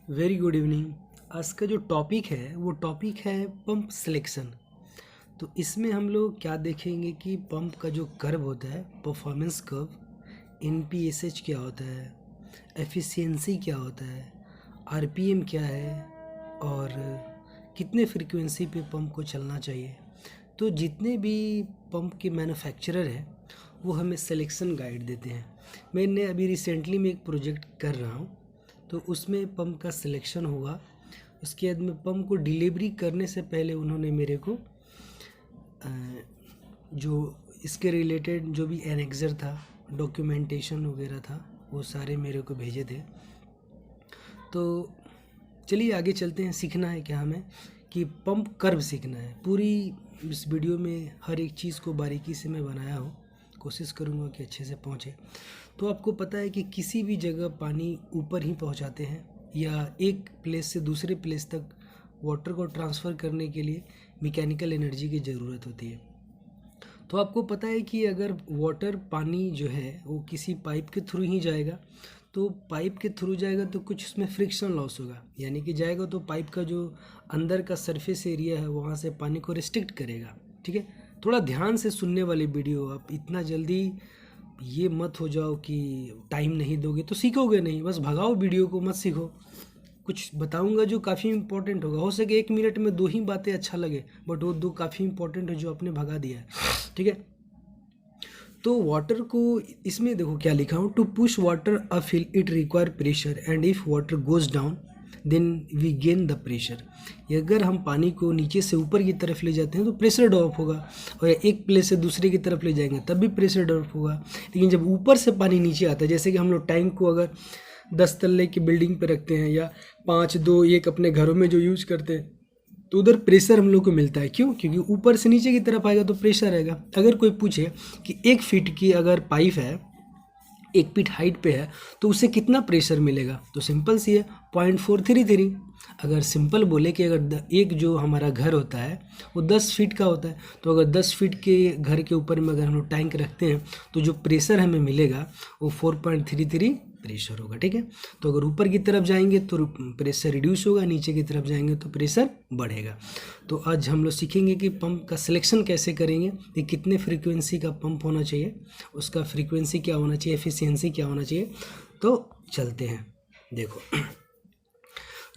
Very good evening. आज का जो टॉपिक है वो टॉपिक है पंप सिलेक्शन। तो इसमें हम लोग क्या देखेंगे कि पंप का जो कर्व होता है, परफॉर्मेंस कर्व, एनपीएसएच क्या होता है, एफिशिएंसी क्या होता है, आरपीएम क्या है और कितने फ्रीक्वेंसी पे पंप को चलना चाहिए। तो जितने भी पंप के मैन्युफैक्चरर हैं वो हमें सिलेक्शन गाइड देते हैं। मैंने अभी रिसेंटली में एक प्रोजेक्ट कर रहा हूँ, तो उसमें पंप का सिलेक्शन होगा। उसके बाद में पंप को डिलीवरी करने से पहले उन्होंने मेरे को जो इसके रिलेटेड जो भी एनेक्सर था, डॉक्यूमेंटेशन वगैरह था, वो सारे मेरे को भेजे थे। तो चलिए आगे चलते हैं। सीखना है क्या हमें कि पंप कर्व सीखना है। पूरी इस वीडियो में हर एक चीज़ को बारीकी से मैं बनाया हूँ, कोशिश करूँगा कि अच्छे से पहुँचे। तो आपको पता है कि किसी भी जगह पानी ऊपर ही पहुँचाते हैं या एक प्लेस से दूसरे प्लेस तक वाटर को ट्रांसफ़र करने के लिए मैकेनिकल एनर्जी की ज़रूरत होती है। तो आपको पता है कि अगर वाटर पानी जो है वो किसी पाइप के थ्रू ही जाएगा, तो पाइप के थ्रू जाएगा तो कुछ उसमें फ्रिक्शन लॉस होगा, यानी कि जाएगा तो पाइप का जो अंदर का सरफेस एरिया है वहाँ से पानी को रिस्ट्रिक्ट करेगा। ठीक है, थोड़ा ध्यान से सुनने वाली वीडियो। आप इतना जल्दी ये मत हो जाओ कि टाइम नहीं दोगे तो सीखोगे नहीं, बस भगाओ वीडियो को, मत सीखो। कुछ बताऊंगा जो काफ़ी इंपॉर्टेंट होगा। हो सके 1 मिनट में 2 ही बातें अच्छा लगे, बट वो 2 काफ़ी इंपॉर्टेंट है जो आपने भगा दिया है। ठीक है, तो वाटर को इसमें देखो क्या लिखा हूँ, to push water uphill it require pressure and if water goes down then we gain the pressure. अगर हम पानी को नीचे से ऊपर की तरफ ले जाते हैं तो प्रेशर ड्रॉप होगा, और एक प्लेस से दूसरे की तरफ ले जाएंगे तब भी प्रेशर ड्रॉप होगा। लेकिन जब ऊपर से पानी नीचे आता है, जैसे कि हम लोग टैंक को अगर 10 तल्ले की बिल्डिंग पे रखते हैं या 5, 2, 1 अपने घरों में जो यूज करते हैं, तो उधर प्रेशर हम लोग को मिलता है। क्यों? क्योंकि ऊपर से नीचे की तरफ आएगा तो प्रेशर आएगा। अगर कोई पूछे कि 1 फीट की अगर पाइप है, 1 फीट हाइट पे है, तो उसे कितना प्रेशर मिलेगा, तो सिंपल सी है 0.433। अगर सिंपल बोले कि अगर एक जो हमारा घर होता है वो 10 फीट का होता है, तो अगर 10 फीट के घर के ऊपर में अगर हम लोग टैंक रखते हैं तो जो प्रेशर हमें मिलेगा वो 4.33 प्रेशर होगा। ठीक है, तो अगर ऊपर की तरफ जाएंगे तो प्रेशर रिड्यूस होगा, नीचे की तरफ जाएंगे तो प्रेशर बढ़ेगा। तो आज हम लोग सीखेंगे कि पंप का सिलेक्शन कैसे करेंगे, कि कितने फ्रीक्वेंसी का पंप होना चाहिए, उसका फ्रीक्वेंसी क्या होना चाहिए, एफिशिएंसी क्या होना चाहिए। तो चलते हैं। देखो,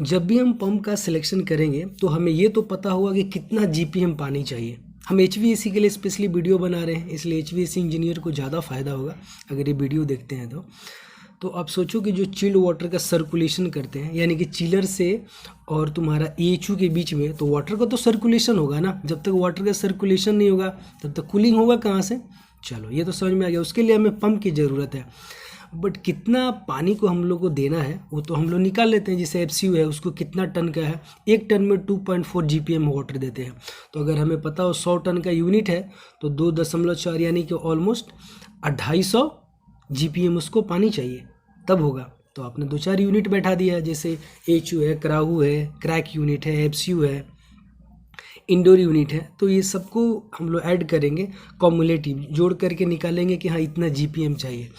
जब भी हम पंप का सिलेक्शन करेंगे तो हमें ये तो पता होगा कि कितना जीपीएम पानी चाहिए। हम एचवीएसी के लिए स्पेशली वीडियो बना रहे हैं, इसलिए एचवीएसी इंजीनियर को ज़्यादा फ़ायदा होगा अगर ये वीडियो देखते हैं। तो आप सोचो कि जो चिल्ड वाटर का सर्कुलेशन करते हैं, यानी कि चिलर से और तुम्हारा एएचयू के बीच में, तो वाटर का तो सर्कुलेशन होगा ना। जब तक वाटर का सर्कुलेशन नहीं होगा तब तक कूलिंग होगा कहाँ से? चलो ये तो समझ में आ गया। उसके लिए हमें पंप की ज़रूरत है, बट कितना पानी को हम लोग को देना है वो तो हम लोग निकाल लेते हैं। जैसे एफसीयू है, उसको कितना टन का है, 1 टन में 2.4 जीपीएम वाटर देते हैं। तो अगर हमें पता हो 100 टन का यूनिट है तो 2.4 यानी कि ऑलमोस्ट 250 जीपीएम उसको पानी चाहिए, तब होगा। तो आपने 2-4 यूनिट बैठा दिया है, जैसे एचयू है, कराहू है, क्रैक यूनिट है, एफसीयू है, इंडोर यूनिट है। तो ये सबको हम लोग ऐड करेंगे, कॉमुलेटिव जोड़ करके निकालेंगे कि हाँ इतना जीपीएम चाहिए।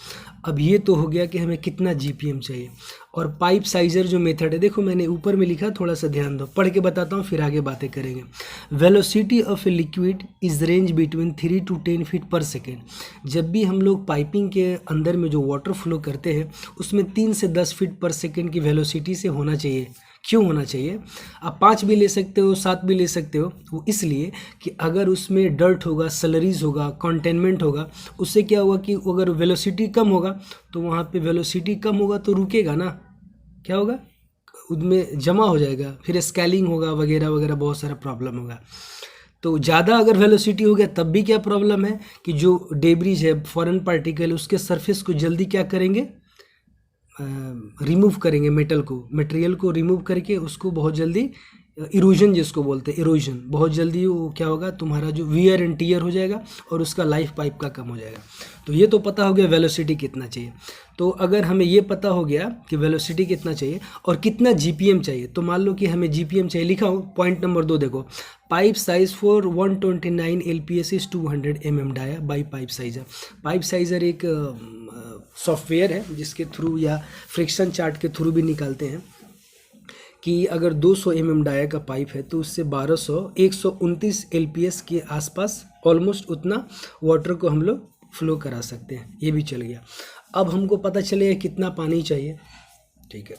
अब ये तो हो गया कि हमें कितना जीपीएम चाहिए। और पाइप साइजर जो मेथड है, देखो मैंने ऊपर में लिखा, थोड़ा सा ध्यान दो, पढ़ के बताता हूँ फिर आगे बातें करेंगे। Velocity of a liquid is range between 3 to 10 feet पर सेकेंड। जब भी हम लोग पाइपिंग के अंदर में जो वाटर फ्लो करते हैं उसमें 3 से 10 फीट पर सेकेंड की वेलोसिटी से होना चाहिए। क्यों होना चाहिए? आप 5 भी ले सकते हो, 7 भी ले सकते हो। वो इसलिए कि अगर उसमें डर्ट होगा, सलरीज होगा, कंटेनमेंट होगा, उससे क्या होगा कि अगर वेलोसिटी कम होगा तो वहाँ पे वेलोसिटी कम होगा तो रुकेगा ना, क्या होगा, उसमें जमा हो जाएगा, फिर स्केलिंग होगा वगैरह वगैरह, बहुत सारा प्रॉब्लम होगा। तो ज़्यादा अगर वेलोसिटी हो गया तब भी क्या प्रॉब्लम है कि जो डेब्रिज है, फॉरेन पार्टिकल, उसके सरफेस को जल्दी क्या करेंगे, रिमूव करेंगे, मटेरियल को रिमूव करके उसको बहुत जल्दी, इरोजन जिसको बोलते हैं, इरोजन, बहुत जल्दी वो क्या होगा, तुम्हारा जो वियर एंड टीयर हो जाएगा और उसका लाइफ पाइप का कम हो जाएगा। तो ये तो पता हो गया वेलोसिटी कितना चाहिए। तो अगर हमें ये पता हो गया कि वेलोसिटी कितना चाहिए और कितना जीपीएम चाहिए, तो मान लो कि हमें जीपीएम चाहिए, लिखा हो पॉइंट नंबर 2, देखो, pipe size for 129 LPS is 200 mm dia by pipe sizer. Pipe sizer एक सॉफ्टवेयर है जिसके थ्रू या फ्रिक्शन चार्ट के थ्रू भी निकालते हैं। कि अगर 200 mm डाया का पाइप है तो उससे 129 LPS के आसपास ऑलमोस्ट उतना वाटर को हम लोग फ्लो करा सकते हैं। ये भी चल गया। अब हमको पता चलेगा कितना पानी चाहिए, ठीक है।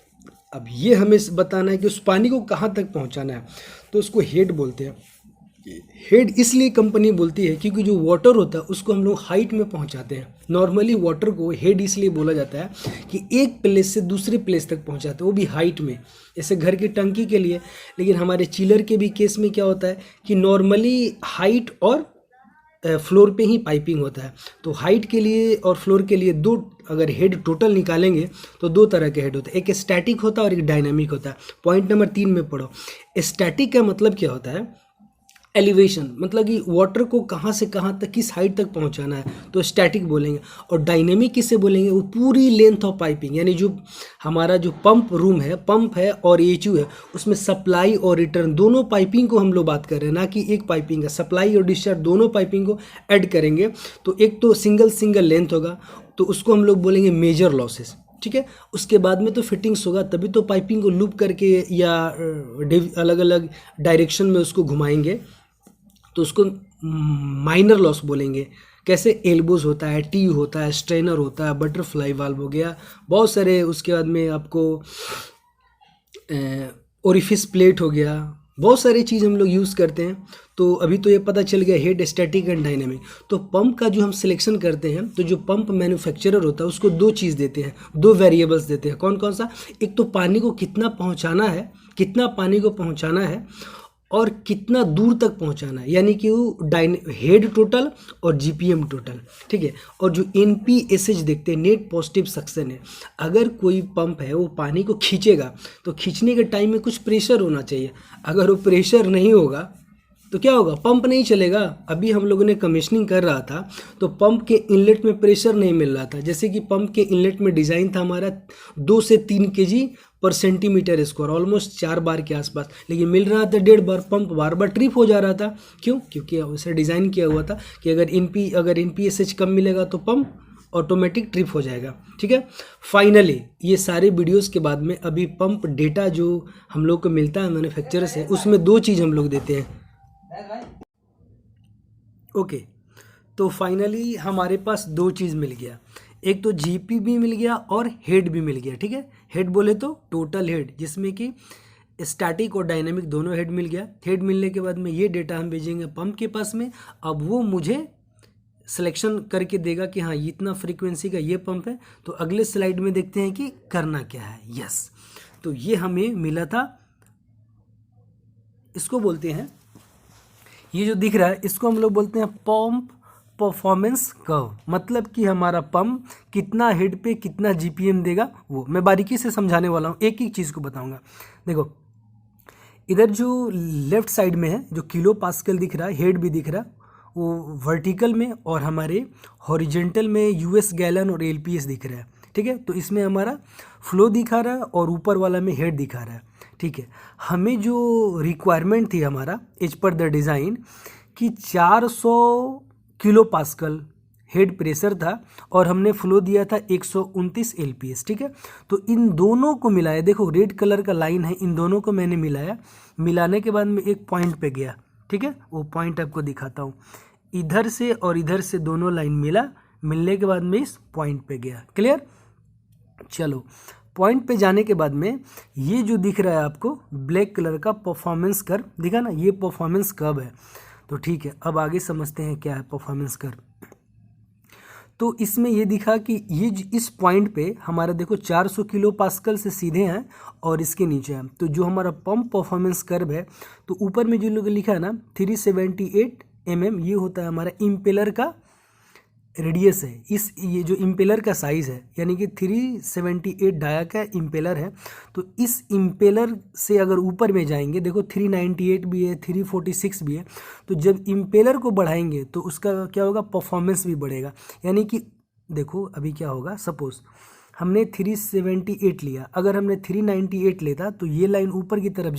अब ये हमें बताना है कि उस पानी को कहाँ तक पहुँचाना है, तो उसको हेड बोलते हैं। हेड इसलिए कंपनी बोलती है क्योंकि जो वाटर होता है उसको हम लोग हाइट में पहुंचाते हैं। नॉर्मली वाटर को हेड इसलिए बोला जाता है कि एक प्लेस से दूसरे प्लेस तक पहुंचाते हैं, वो भी हाइट में, जैसे घर की टंकी के लिए। लेकिन हमारे चिलर के भी केस में क्या होता है कि नॉर्मली हाइट और फ्लोर पे ही पाइपिंग होता है। तो हाइट के लिए और फ्लोर के लिए दो अगर हेड टोटल निकालेंगे तो दो तरह के हेड होते हैं, एक स्टैटिक होता है और एक डायनामिक होता है। पॉइंट नंबर 3 में पढ़ो। स्टैटिक का मतलब क्या होता है, एलिवेशन, मतलब कि वाटर को कहाँ से कहाँ तक, किस हाइट तक पहुँचाना है, तो स्टैटिक बोलेंगे। और डायनेमिक किसे बोलेंगे, वो पूरी लेंथ ऑफ पाइपिंग, यानी जो हमारा जो पंप रूम है, पंप है और एचयू है, उसमें सप्लाई और रिटर्न दोनों पाइपिंग को हम लोग बात कर रहे हैं, ना कि एक पाइपिंग का। सप्लाई और डिस्चार्ज दोनों पाइपिंग को ऐड करेंगे तो एक तो सिंगल लेंथ होगा, तो उसको हम लोग बोलेंगे मेजर लॉसेस, ठीक है। उसके बाद में तो फिटिंग्स होगा, तभी तो पाइपिंग को लूप करके या अलग अलग डायरेक्शन में उसको घुमाएंगे, तो उसको माइनर लॉस बोलेंगे। कैसे, एल्बोज होता है, टी होता है, स्ट्रेनर होता है, बटरफ्लाई वाल्व हो गया, बहुत सारे। उसके बाद में आपको ओरिफिस प्लेट हो गया, बहुत सारी चीज़ हम लोग यूज़ करते हैं। तो अभी तो ये पता चल गया हेड, स्टैटिक एंड डायनेमिक। तो पंप का जो हम सिलेक्शन करते हैं, तो जो पंप मैन्युफैक्चरर होता है उसको दो चीज़ देते हैं, दो वेरिएबल्स देते हैं। कौन कौन सा, एक तो पानी को कितना पहुंचाना है, कितना पानी को पहुंचाना है और कितना दूर तक पहुंचाना है, यानी कि वो हेड टोटल और जीपीएम टोटल, ठीक है। और जो एनपीएसएच देखते हैं, नेट पॉजिटिव सक्शन है। अगर कोई पंप है वो पानी को खींचेगा तो खींचने के टाइम में कुछ प्रेशर होना चाहिए। अगर वो प्रेशर नहीं होगा तो क्या होगा, पंप नहीं चलेगा। अभी हम लोगों ने कमीशनिंग कर रहा था तो पंप के इनलेट में प्रेशर नहीं मिल रहा था। जैसे कि पंप के इनलेट में डिज़ाइन था हमारा 2 से 3 kg पर सेंटीमीटर स्क्वायर, ऑलमोस्ट 4 बार के आसपास, लेकिन मिल रहा था 1.5 बार। पंप बार बार ट्रिप हो जा रहा था। क्यों, क्योंकि उसे डिज़ाइन किया हुआ था कि अगर एनपीएसएच कम मिलेगा तो पंप ऑटोमेटिक ट्रिप हो जाएगा, ठीक है। फाइनली ये सारे वीडियोस के बाद में अभी पंप डेटा जो हम लोग को मिलता है मैन्युफैक्चरर से, उसमें दो चीज़ हम लोग देते हैं। ओके, तो फाइनली हमारे पास दो चीज़ मिल गया, एक तो जीपी भी मिल गया और हेड भी मिल गया, ठीक है। हेड बोले तो टोटल हेड, जिसमें कि स्टैटिक और डायनामिक दोनों हेड मिल गया। हेड मिलने के बाद में ये डेटा हम भेजेंगे पंप के पास में। अब वो मुझे सिलेक्शन करके देगा कि हाँ इतना फ्रीक्वेंसी का ये पंप है। तो अगले स्लाइड में देखते हैं कि करना क्या है। यस, तो ये हमें मिला था, इसको बोलते हैं, ये जो दिख रहा है इसको हम लोग बोलते हैं पंप परफॉर्मेंस कर्व। मतलब कि हमारा पंप कितना हेड पे कितना जीपीएम देगा, वो मैं बारीकी से समझाने वाला हूँ, एक एक चीज़ को बताऊंगा। देखो इधर जो लेफ्ट साइड में है जो किलो पास्कल दिख रहा है, हेड भी दिख रहा है, वो वर्टिकल में, और हमारे हॉरिजेंटल में यूएस गैलन और एलपीएस दिख रहा है, ठीक है। तो इसमें हमारा फ्लो दिखा रहा है और ऊपर वाला में हेड दिखा रहा है, ठीक है। हमें जो रिक्वायरमेंट थी हमारा एज पर द डिज़ाइन कि 400 किलो पास्कल हेड प्रेशर था और हमने फ्लो दिया था 129 LPS, ठीक है। तो इन दोनों को मिलाया, देखो रेड कलर का लाइन है, इन दोनों को मैंने मिलाया। मिलाने के बाद में एक पॉइंट पे गया, ठीक है, वो पॉइंट आपको दिखाता हूँ। इधर से और इधर से दोनों लाइन मिला, मिलने के बाद में इस पॉइंट पे गया। क्लियर, चलो पॉइंट पे जाने के बाद में ये जो दिख रहा है आपको ब्लैक कलर का परफॉर्मेंस कर्व दिखा ना, ये परफॉर्मेंस कर्व है। तो ठीक है, अब आगे समझते हैं क्या है परफॉर्मेंस कर्व। तो इसमें ये दिखा कि ये इस पॉइंट पे हमारा देखो 400 किलो पास्कल से सीधे हैं और इसके नीचे हैं। तो जो हमारा पंप परफॉर्मेंस कर्व है, तो ऊपर में जो लोग लिखा है ना 378 mm, ये होता है हमारा इम्पेलर का रेडियस है। ये जो इम्पेलर का साइज़ है, यानी कि 378 डाया का इम्पेलर है। तो इस इम्पेलर से अगर ऊपर में जाएंगे, देखो 398 भी है, 346 भी है, तो जब इम्पेलर को बढ़ाएंगे तो उसका क्या होगा, परफॉर्मेंस भी बढ़ेगा। यानी कि देखो अभी क्या होगा, सपोज हमने 378 लिया, अगर हमने 398 लेता तो ये लाइन ऊपर की तरफ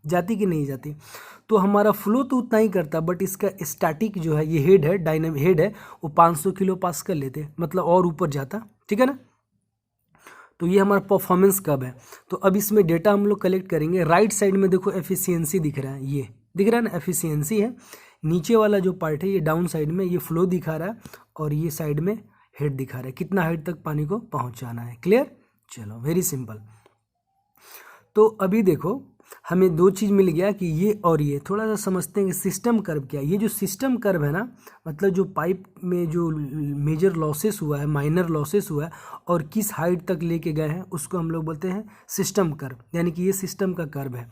जाती कि नहीं जाती। तो हमारा फ्लो तो उतना ही करता, बट इसका स्टैटिक जो है, ये हेड है, डायनामिक हेड है, वो 500 किलो पास्कल लेते, मतलब और ऊपर जाता, ठीक है ना। तो ये हमारा परफॉर्मेंस कर्व है। तो अब इसमें डेटा हम लोग कलेक्ट करेंगे। राइट साइड में देखो एफिशिएंसी दिख रहा है, ये दिख रहा है ना, एफिशिएंसी है। नीचे वाला जो पार्ट है ये डाउन साइड में ये फ्लो दिखा रहा है, और ये साइड में हेड दिखा रहा है, कितना हेड तक पानी को पहुंचाना है। क्लियर? चलो, वेरी सिंपल। तो अभी देखो हमें दो चीज़ मिल गया कि ये और ये। थोड़ा सा समझते हैं कि सिस्टम कर्व क्या है। ये जो सिस्टम कर्व है ना, मतलब जो पाइप में जो मेजर लॉसेस हुआ है, माइनर लॉसेस हुआ है, और किस हाइट तक लेके गए हैं, उसको हम लोग बोलते हैं सिस्टम कर्व, यानी कि ये सिस्टम का कर्व है।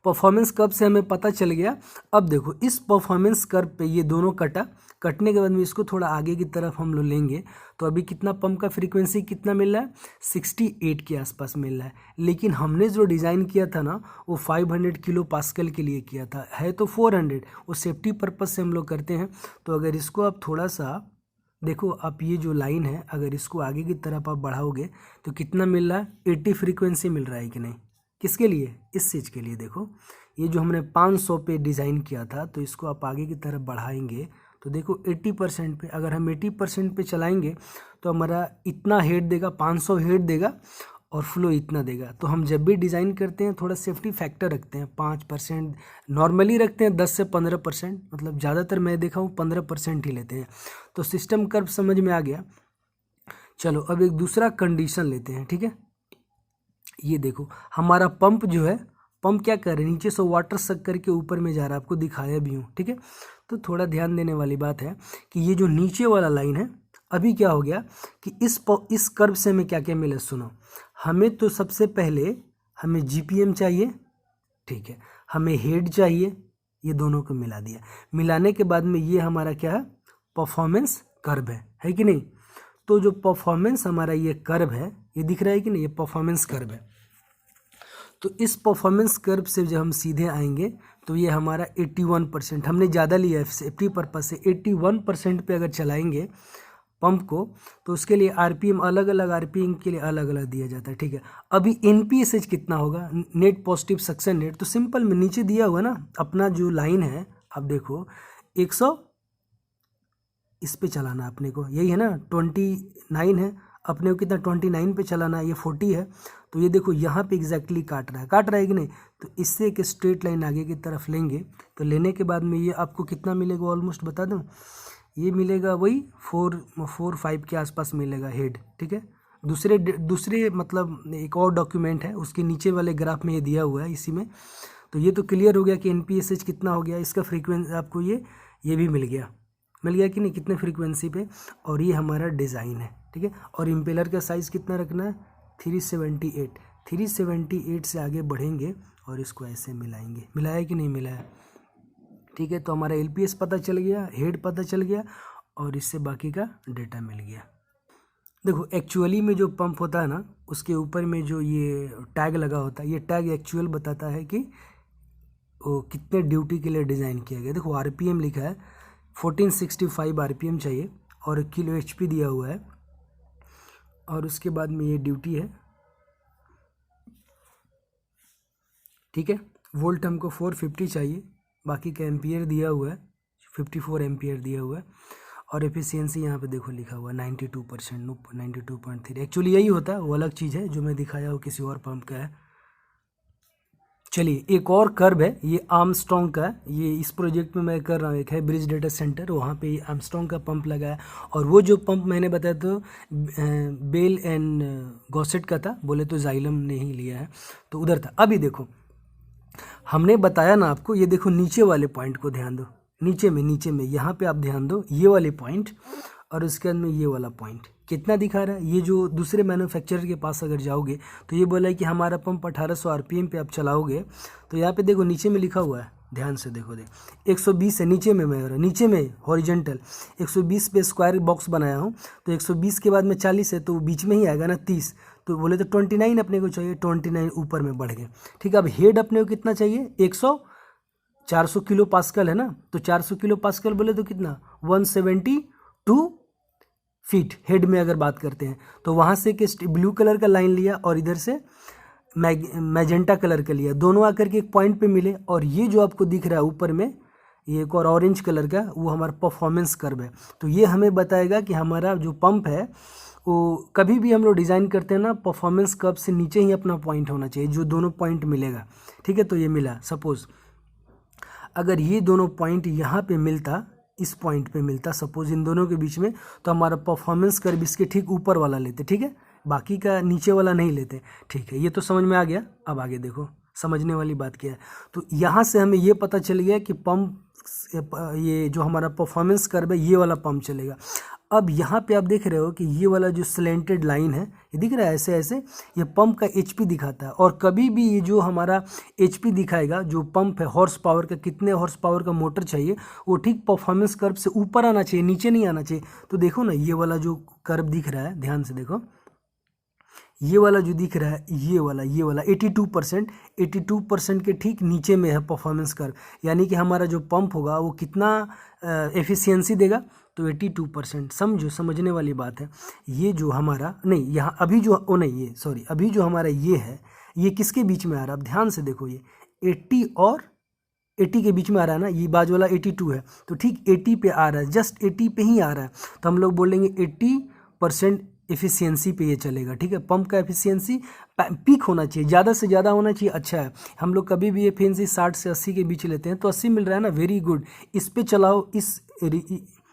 परफॉर्मेंस कर्व से हमें पता चल गया। अब देखो इस परफॉर्मेंस कर्व पे ये दोनों कटने के बाद में इसको थोड़ा आगे की तरफ हम लोग लेंगे, तो अभी कितना पंप का फ्रीक्वेंसी कितना मिल रहा है, 68 के आसपास मिल रहा है। लेकिन हमने जो डिज़ाइन किया था ना, वो 500 किलो पास्कल के लिए किया था, है तो 400, वो सेफ्टी पर्पज़ से हम लोग करते हैं। तो अगर इसको आप थोड़ा सा देखो, आप ये जो लाइन है अगर इसको आगे की तरफ आप बढ़ाओगे तो कितना मिल रहा है, 80 फ्रीक्वेंसी मिल रहा है कि नहीं। किसके लिए? इस चीज़ के लिए। देखो ये जो हमने 500 पे डिज़ाइन किया था, तो इसको आप आगे की तरफ बढ़ाएंगे तो देखो 80% पे, अगर हम 80% पे चलाएंगे तो हमारा इतना हेड देगा, 500 हेड देगा, और फ्लो इतना देगा। तो हम जब भी डिज़ाइन करते हैं थोड़ा सेफ्टी फैक्टर रखते हैं, 5%, नॉर्मली रखते हैं 10 से 15%, मतलब ज़्यादातर मैं देखा हूँ 15% ही लेते हैं। तो सिस्टम कर्व समझ में आ गया। चलो अब एक दूसरा कंडीशन लेते हैं, ठीक है। ये देखो हमारा पंप जो है, पंप क्या कर रहे हैं, नीचे से वाटर सक करके ऊपर में जा रहा है, आपको दिखाया भी हूँ, ठीक है। तो थोड़ा ध्यान देने वाली बात है कि ये जो नीचे वाला लाइन है, अभी क्या हो गया कि इस कर्व से हमें क्या क्या मिला, सुनो। हमें तो सबसे पहले हमें जीपीएम चाहिए, ठीक है, हमें हेड चाहिए, ये दोनों को मिला दिया। मिलाने के बाद में ये हमारा क्या है, परफॉर्मेंस कर्व है कि नहीं। तो जो परफॉर्मेंस हमारा ये कर्व है, ये दिख रहा है कि नहीं, ये परफॉर्मेंस कर्व है। तो इस परफॉर्मेंस कर्व से जब हम सीधे आएंगे तो ये हमारा 81%, हमने ज़्यादा लिया है सेफ्टी पर्पज से, 81% पे अगर चलाएंगे पंप को, तो उसके लिए आरपीएम अलग अलग, आरपीएम के लिए अलग अलग दिया जाता है, ठीक है। अभी एनपीएसएच कितना होगा, नेट पॉजिटिव सक्शन रेट, तो सिंपल में नीचे दिया हुआ ना अपना जो लाइन है, अब देखो 100 इस पे चलाना अपने को, यही है ना, 29 है अपने को, कितना 29 पे चलाना है, ये 40 है। तो ये देखो यहाँ पे एग्जैक्टली काट रहा है कि नहीं। तो इससे एक स्ट्रेट लाइन आगे की तरफ लेंगे, तो लेने के बाद में ये आपको कितना मिलेगा, ऑलमोस्ट बता दूँ, ये मिलेगा वही 4-5 के आसपास मिलेगा हेड, ठीक है। दूसरे मतलब एक और डॉक्यूमेंट है, उसके नीचे वाले ग्राफ में ये दिया हुआ है इसी में। तो ये तो क्लियर हो गया कि एनपीएसएच कितना हो गया, इसका फ्रीक्वेंसी आपको ये भी मिल गया कि नहीं, कितने फ्रीक्वेंसी पे। और ये हमारा डिज़ाइन है, ठीक है। और इम्पेलर का साइज़ कितना रखना है, 378 से आगे बढ़ेंगे और इसको ऐसे मिलाएंगे। मिलाया कि नहीं मिलाया, ठीक है। तो हमारा एलपीएस पता चल गया, हेड पता चल गया, और इससे बाकी का डेटा मिल गया। देखो एक्चुअली में जो पंप होता है ना, उसके ऊपर में जो ये टैग लगा होता है, ये टैग एक्चुअल बताता है कि वो कितने ड्यूटी के लिए डिज़ाइन किया गया। देखो आरपीएम लिखा है, 1465 आरपीएम चाहिए, और किलो एचपी दिया हुआ है, और उसके बाद में ये ड्यूटी है, ठीक है। वोल्ट हमको 450 चाहिए, बाकी का एम्पियर दिया हुआ है, 54 एम्पियर दिया हुआ है। और एफिशिएंसी यहाँ पे देखो लिखा हुआ है 92%, 92.3। एक्चुअली यही होता है, वो अलग चीज़ है जो मैं दिखाया वो किसी और पंप का है। चलिए एक और कर्व है, ये आर्मस्ट्रॉन्ग का है, ये इस प्रोजेक्ट में मैं कर रहा हूँ, एक है ब्रिज डेटा सेंटर, वहाँ पे आर्मस्ट्रॉन्ग का पंप लगा है। और वो जो पंप मैंने बताया तो बेल एंड गॉसेट का था, बोले तो जाइलम ने ही लिया है, तो उधर था। अभी देखो हमने बताया ना आपको, ये देखो नीचे वाले पॉइंट को ध्यान दो, नीचे में यहाँ पे आप ध्यान दो, ये वाले पॉइंट और उसके अंदर में ये वाला पॉइंट कितना दिखा रहा है। ये जो दूसरे मैन्युफैक्चरर के पास अगर जाओगे तो ये बोला है कि हमारा पंप 1800 आरपीएम पे आप चलाओगे, तो यहाँ पे देखो नीचे में लिखा हुआ है, ध्यान से देखो 120 है नीचे में, मैं नीचे में हॉरिजेंटल 120 पे स्क्वायर बॉक्स बनाया हूँ, तो 120 के बाद में 40 है, तो बीच में ही आएगा ना 30, तो बोले तो 29 अपने को चाहिए, 29 ऊपर में बढ़ गए, ठीक है। अब हेड अपने को कितना चाहिए, 400 किलो पास्कल है ना, तो 400 किलो पास्कल बोले तो कितना 172 फीट हेड में अगर बात करते हैं। तो वहाँ से कि ब्लू कलर का लाइन लिया और इधर से मैजेंटा कलर का लिया, दोनों आकर के एक पॉइंट पे मिले, और ये जो आपको दिख रहा है ऊपर में ये एक और ऑरेंज कलर का, वो हमारा परफॉर्मेंस कर्व है। तो ये हमें बताएगा कि हमारा जो पंप है वो कभी भी हम लोग डिज़ाइन करते हैं ना, परफॉर्मेंस कर्व से नीचे ही अपना पॉइंट होना चाहिए, जो दोनों पॉइंट मिलेगा। ठीक है, तो ये मिला। सपोज़ अगर ये दोनों पॉइंट यहाँ पे मिलता, इस पॉइंट पे मिलता सपोज इन दोनों के बीच में, तो हमारा परफॉर्मेंस कर्व इसके ठीक ऊपर वाला लेते। ठीक है, बाकी का नीचे वाला नहीं लेते। ठीक है, ये तो समझ में आ गया। अब आगे देखो, समझने वाली बात क्या है। तो यहाँ से हमें ये पता चल गया कि पंप, ये जो हमारा परफॉर्मेंस कर्व है, ये वाला पंप चलेगा। अब यहाँ पे आप देख रहे हो कि ये वाला जो स्लेंटेड लाइन है, ये दिख रहा है ऐसे ऐसे, ये पंप का एचपी दिखाता है। और कभी भी ये जो हमारा एचपी दिखाएगा, जो पंप है, हॉर्स पावर का, कितने हॉर्स पावर का मोटर चाहिए, वो ठीक परफॉर्मेंस कर्व से ऊपर आना चाहिए, नीचे नहीं आना चाहिए। तो देखो ना, ये वाला जो कर्व दिख रहा है, ध्यान से देखो, ये वाला जो दिख रहा है, ये वाला 82% के ठीक नीचे में है परफॉर्मेंस कर्व। यानी कि हमारा जो पंप होगा वो कितना एफिशिएंसी देगा, तो 82%। समझो, समझने वाली बात है। ये जो हमारा नहीं, यहाँ अभी जो नहीं, ये सॉरी, अभी जो हमारा ये है, ये किसके बीच में आ रहा है? अब ध्यान से देखो, ये 80 और 80 के बीच में आ रहा है ना, ये बाजू वाला 82 है, तो ठीक 80 पे आ रहा है, जस्ट 80 पे ही आ रहा है। तो हम लोग बोलेंगे 80% एफिशिएंसी पे ये चलेगा। ठीक है, पंप का एफिशिएंसी पीक होना चाहिए, ज़्यादा से ज़्यादा होना चाहिए। अच्छा है, हम लोग कभी भी एफिशिएंसी 60 से 80 के बीच लेते हैं, तो 80 मिल रहा है ना, वेरी गुड। इस पे चलाओ,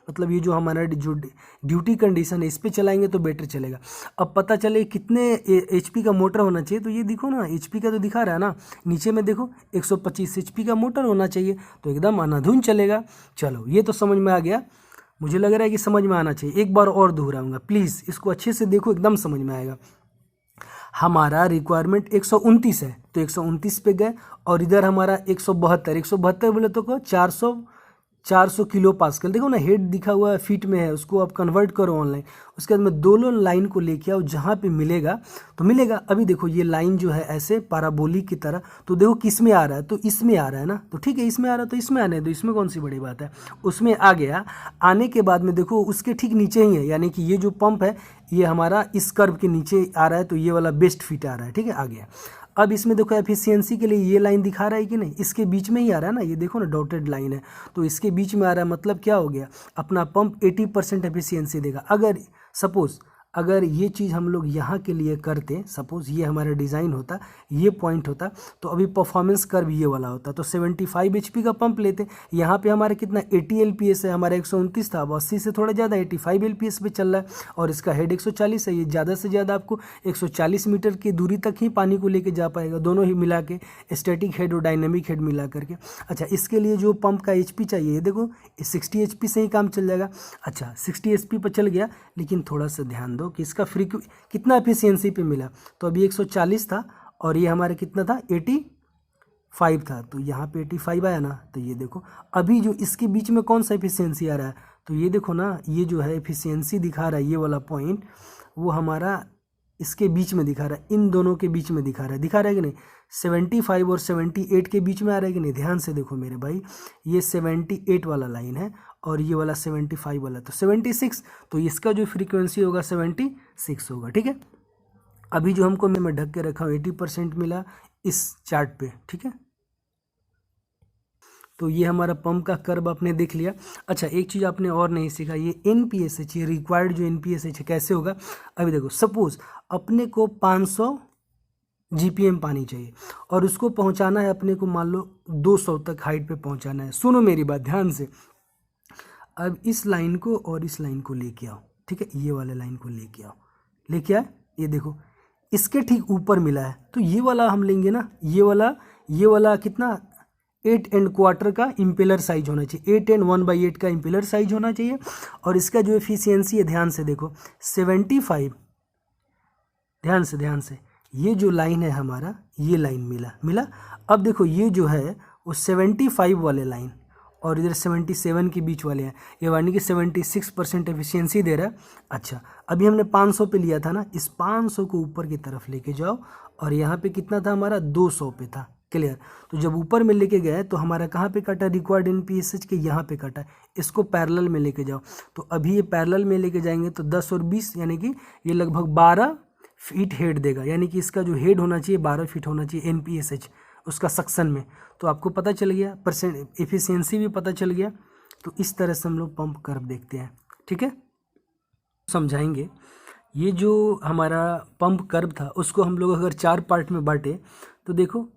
मतलब ये जो हमारा जो ड्यूटी कंडीशन है, इस पे चलाएंगे तो बेटर चलेगा। अब पता चले कितने एचपी का मोटर होना चाहिए, तो ये देखो ना, एचपी का तो दिखा रहा है ना, नीचे में देखो 125 एचपी का मोटर होना चाहिए, तो एकदम अनाधुन चलेगा। चलो, ये तो समझ में आ गया। मुझे लग रहा है कि समझ में आना चाहिए। एक बार और दोहराऊंगा, प्लीज़ इसको अच्छे से देखो, एकदम समझ में आएगा। हमारा रिक्वायरमेंट 129 है, तो 129 पे गए, और इधर हमारा 172 बोले तो 400 किलो पास्कल। देखो ना, हेड दिखा हुआ है, फीट में है, उसको आप कन्वर्ट करो ऑनलाइन। उसके बाद में दोनों लाइन को लेके आओ, जहाँ पे मिलेगा तो मिलेगा। अभी देखो, ये लाइन जो है ऐसे पैराबोलिक की तरह, तो देखो किस में आ रहा है, तो इसमें आ रहा है ना, तो ठीक है, इसमें आ रहा है तो इसमें आने दो, इसमें कौन सी बड़ी बात है। उसमें आ गया। आने के बाद में देखो, उसके ठीक नीचे ही है, यानी कि ये जो पंप है, ये हमारा इस कर्व के नीचे आ रहा है, तो ये वाला बेस्ट फिट आ रहा है। ठीक है, आ गया। अब इसमें देखो, एफिशिएंसी के लिए ये लाइन दिखा रहा है कि नहीं, इसके बीच में ही आ रहा है ना, ये देखो ना, डॉटेड लाइन है, तो इसके बीच में आ रहा है। मतलब क्या हो गया, अपना पंप 80% एफिशिएंसी देगा। अगर सपोज अगर ये चीज़ हम लोग यहाँ के लिए करते, सपोज ये हमारा डिज़ाइन होता, ये पॉइंट होता, तो अभी परफॉर्मेंस कर्व ये वाला होता, तो 75 एचपी का पंप लेते। यहाँ पे हमारा कितना 80 एलपीएस है, हमारा 129 था, अब 80 से थोड़ा ज़्यादा 85 एलपीएस पे चल रहा है, और इसका हेड 140 है। ये ज़्यादा से ज़्यादा आपको 140 मीटर की दूरी तक ही पानी को लेके जा पाएगा, दोनों ही मिला के, स्टैटिक हेड और डायनेमिक हेड मिला करके। अच्छा, इसके लिए जो पंप का एचपी चाहिए, ये देखो 60 एचपी से ही काम चल जाएगा। अच्छा, 60 एचपी पर चल गया, लेकिन थोड़ा सा ध्यान दो कि इसका कितना एफिशिएंसी पे मिला। तो अभी 140 था, और ये हमारे कितना था, 85 था, तो यहाँ पे 85 आया ना। तो ये देखो, अभी जो इसके बीच में कौन सा एफिशिएंसी आ रहा है, तो ये देखो ना, ये जो है एफिशिएंसी दिखा रहा है, ये वाला पॉइंट, वो हमारा इसके बीच में दिखा रहा है, इन दोनों के बीच में दिखा रहा है कि नहीं, 75 और 78 के बीच में आ रहा है कि नहीं। ध्यान से देखो मेरे भाई, ये 78 वाला लाइन है, और ये वाला 75 वाला, तो 76, तो इसका जो फ्रीक्वेंसी होगा 76 होगा। ठीक है, अभी जो हमको मैं ढक के रखा हूँ 80% मिला इस चार्ट पे। ठीक है, तो ये हमारा पंप का कर्व आपने देख लिया। अच्छा, एक चीज़ आपने और नहीं सीखा, ये NPSH, ये रिक्वायर्ड जो NPSH है कैसे होगा। अभी देखो, सपोज अपने को 500 GPM पानी चाहिए, और उसको पहुंचाना है अपने को, मान लो 200 तक हाइट पे पहुंचाना है। सुनो मेरी बात ध्यान से, अब इस लाइन को और इस लाइन को लेके आओ। ठीक है, ये वाले लाइन को लेके आए, ये देखो इसके ठीक ऊपर मिला है, तो ये वाला हम लेंगे ना, ये वाला कितना 8¼ का इम्पेलर साइज होना चाहिए, 8 and 1/8 का इम्पेलर साइज होना चाहिए। और इसका जो एफिशिएंसी है, ध्यान से देखो 75, ध्यान से ये जो लाइन है हमारा, ये लाइन मिला। अब देखो, ये जो है वो 75 वाले लाइन और इधर 77 के बीच वाले हैं, ये यानी कि 76% एफिशिएंसी दे रहा है। अच्छा, अभी हमने 500 पे लिया था ना, इस 500 को ऊपर की तरफ लेके जाओ, और यहाँ पे कितना था हमारा, 200 पे था। क्लियर, तो जब ऊपर में लेके गए तो हमारा कहाँ पे कटा, रिक्वायर्ड NPSH के यहाँ पे कटा। इसको पैरेलल में लेके जाओ, तो अभी ये पैरेलल में लेके जाएंगे तो 10 और 20 यानी कि ये लगभग 12 फीट हेड देगा, यानी कि इसका जो हेड होना चाहिए 12 फीट होना चाहिए NPSH उसका सक्शन में। तो आपको पता चल गया, परसेंट एफिशिएंसी भी पता चल गया। तो इस तरह से हम लोग पंप कर्व देखते हैं। ठीक है, समझाएंगे। ये जो हमारा पंप कर्व था उसको हम लोग अगर 4 पार्ट में बांटे तो देखो,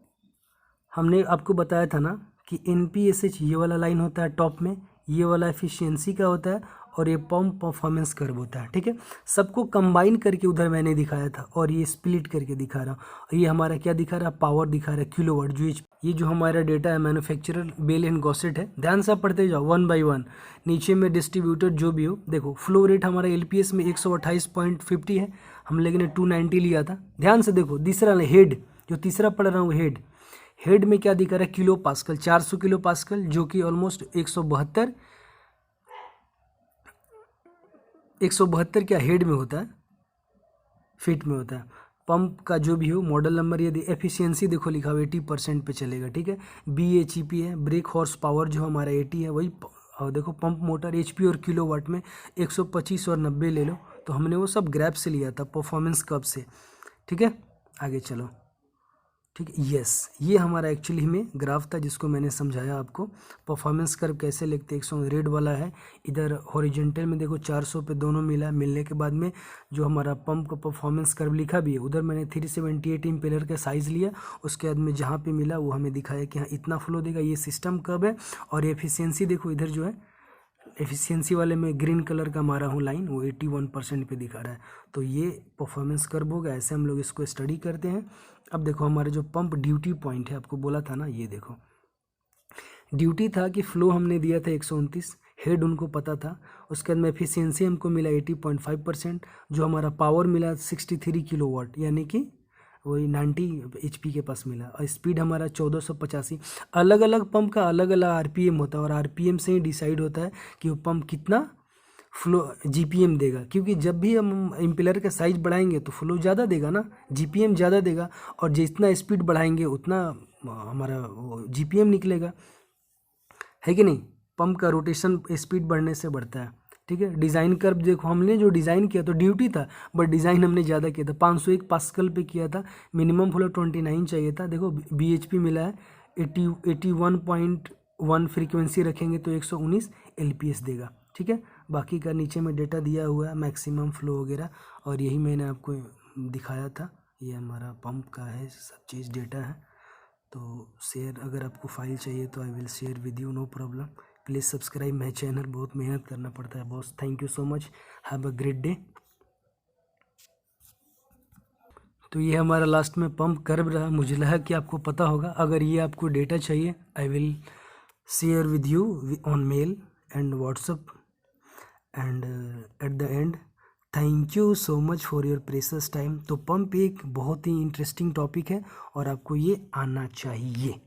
हमने आपको बताया था ना कि NPSH ये वाला लाइन होता है टॉप में, ये वाला एफिशिएंसी का होता है, और ये पंप परफॉर्मेंस कर्व होता है। ठीक है, सबको कंबाइन करके उधर मैंने दिखाया था, और ये स्प्लिट करके दिखा रहा हूँ। और ये हमारा क्या दिखा रहा है, पावर दिखा रहा है, किलोवाट जो ये जो हमारा डेटा है मैन्युफैक्चरर बेल एंड गॉसेट है। ध्यान से आप पढ़ते जाओ 1 बाई 1, नीचे में डिस्ट्रीब्यूटर जो भी हो। देखो फ्लो रेट हमारा LPS में 128.50 है, हम लेकिन 290 लिया था। ध्यान से देखो, तीसरा हेड, जो तीसरा पढ़ रहा हूँ हेड में क्या दिखा रहा है, किलो पास्कल, 400 किलो पास्कल, जो कि ऑलमोस्ट 172 क्या हेड में होता है, फीट में होता है। पंप का जो भी हो मॉडल नंबर, यदि एफिशिएंसी देखो लिखा हुआ 80% पे चलेगा। ठीक है, BHEP है, ब्रेक हॉर्स पावर जो हमारा 80 है वही। और देखो पंप मोटर HP और किलोवाट में 125 और 90 ले लो, तो हमने वो सब ग्राफ से लिया था, परफॉर्मेंस कर्व से। ठीक है, आगे चलो। ठीक है, यस, ये हमारा एक्चुअली में ग्राफ था जिसको मैंने समझाया आपको। परफॉर्मेंस कर्व कैसे लिखते, 100 रेड वाला है, इधर हॉरिजॉन्टल में देखो 400 पे दोनों मिला, मिलने के बाद में जो हमारा पंप का परफॉर्मेंस कर्व लिखा भी है, उधर मैंने 378 इम्पेलर का साइज़ लिया, उसके बाद में जहाँ पे मिला वो हमें दिखाया कि हाँ इतना फ्लो देगा, ये सिस्टम कर्व है। और एफिशिएंसी देखो इधर जो है, एफिशिएंसी वाले में ग्रीन कलर का मारा हूँ लाइन, वो 81% पे दिखा रहा है। तो ये परफॉर्मेंस कर्व होगा, ऐसे हम लोग इसको स्टडी करते हैं। अब देखो हमारे जो पंप ड्यूटी पॉइंट है, आपको बोला था ना, ये देखो ड्यूटी था कि फ्लो हमने दिया था 129, हेड उनको पता था। उसके बाद में एफिशिएंसी हमको मिला 80.5%, जो हमारा पावर मिला 63 किलोवाट, यानी कि वही 90 HP के पास मिला। और स्पीड हमारा 1485। अलग अलग पंप का अलग अलग RPM होता है, और RPM से ही डिसाइड होता है कि वो पंप कितना फ्लो GPM देगा, क्योंकि जब भी हम इम्पेलर का साइज बढ़ाएंगे तो फ्लो ज़्यादा देगा ना, GPM ज़्यादा देगा, और जितना स्पीड बढ़ाएंगे उतना हमारा GPM निकलेगा, है कि नहीं। पंप का रोटेशन स्पीड बढ़ने से बढ़ता है। ठीक है, डिज़ाइन कर्व देखो, हमने जो डिज़ाइन किया तो ड्यूटी था, बट डिज़ाइन हमने ज़्यादा किया था, 501 पास्कल पे किया था, मिनिमम फ्लो 29 चाहिए था। देखो BHP मिला है 81.1 फ्रीक्वेंसी रखेंगे तो 119 LPS देगा। ठीक है, बाकी का नीचे में डेटा दिया हुआ है, मैक्सिमम फ्लो वगैरह, और यही मैंने आपको दिखाया था। ये हमारा पंप का है, सब चीज़ डेटा है। तो शेयर, अगर आपको फाइल चाहिए तो I will share with you, no problem. Please subscribe my channel, बहुत मेहनत करना पड़ता है boss. Thank you so much, have a great day. तो ये हमारा लास्ट में पंप कर्व रहा, मुझे लगा कि आपको पता होगा। अगर ये आपको डेटा चाहिए, I will share with you on mail and WhatsApp, and at the end thank you so much for your precious time. तो पंप एक बहुत ही इंटरेस्टिंग टॉपिक है और आपको ये आना चाहिए।